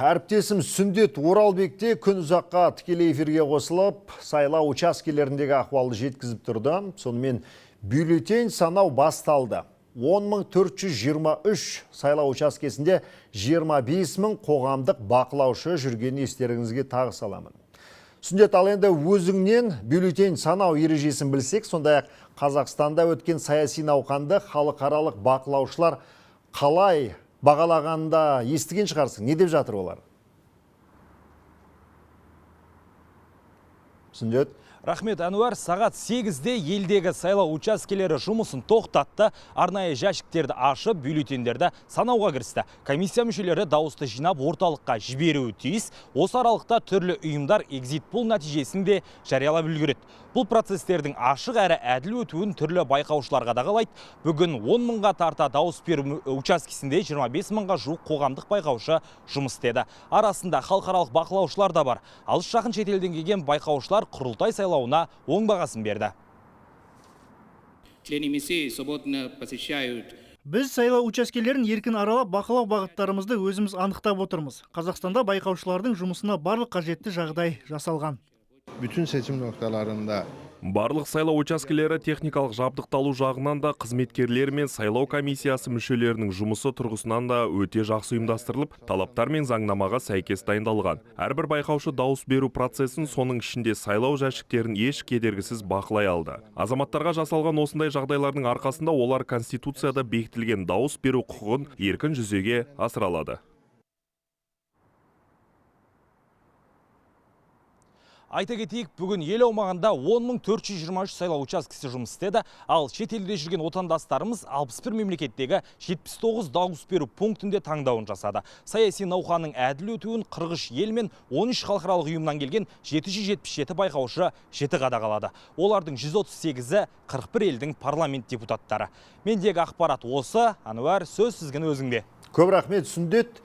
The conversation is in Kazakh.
Әріптесім Сүндет Оралбекте күн ұзаққа тікелей эфирге қосылып, сайлау учаскелеріндегі ахуалды жеткізіп тұрды. Сонымен бюллетень санау басталды. 10.423 сайлау учаскесінде 25.000 қоғамдық бақылаушы жүргенін естеріңізге тағы саламын. Сүндет, ал енді өзіңнен бюллетень санау ережесін білсек, сондай-ақ Қазақстанда өткен саяси науқанды халықаралық бақылаушылар қалай бағалағанда естіген шығарсың? Не деп жатыр олар? Сүндет. Рахмет, Әнуар, сағат 8-де елдегі сайлау учаскелері жұмысын тоқтатты. Арнайы жәшіктерді ашып, бюллетендерді санауға кірісті. Комиссия мүшелері дауысты жинап орталыққа жіберуі тиіс. Осы аралықта түрлі ұйымдар экзит-пол нәтижесін де жариялап үлгереді. Бұл процестердің ашық әрі әділ өтуін түрлі байқаушылар қадағалайды. Бүгін 10 мыңға тарта дауыс беру учаскесінде 25 мыңға жуық қоғамдық байқаушы жұмыс істеді. Арасында халықаралық бақылаушылар да бар. Алыс жақын шетелден келген байқаушылар құрылтай сайлауына оң бағасын берді. Біз сайлау учаскелерін еркін аралап бақылау бағыттарымызды өзіміз анықтап отырмыз. Қазақстанда байқаушылардың жұмысына барлық қажетті жағдай жасалған. Bütün seçim noktalarında барлық сайлау учаскелері техникалық жабдықталу жағынан да қызметкерлер мен сайлау комиссиясы мүшелерінің жұмысы тұрғысынан да өте жақсы ұйымдастырылып, талаптар мен заңнамаға сәйкес дайындалған. Әрбір байқаушы дауыс беру процесін, соның ішінде сайлау жәшіктерін еш кедергісіз бақылай алды. Азаматтарға жасалған осындай жағдайлардың арқасында олар Конституцияда бекітілген дауыс беру құқығын еркін жүзеге асыра алады. Айта кетейік, бүгін ел аумағында 10.423 сайлау учаскесі жұмыс істеді, ал шетелде жүрген отандастарымыз 61 мемлекеттегі 79 дауыс беру пунктінде таңдауын жасады. Саяси науқанның әділ өтуін 43 ел мен 13 халықаралық ұйымнан келген 777 байқаушы жіті қадағалады. Олардың 138-і 41 елдің парламент депутаттары. Мендегі ақпарат осы. Әнуар, сөз сіздің өзіңде. Көп рахмет, Сүндет.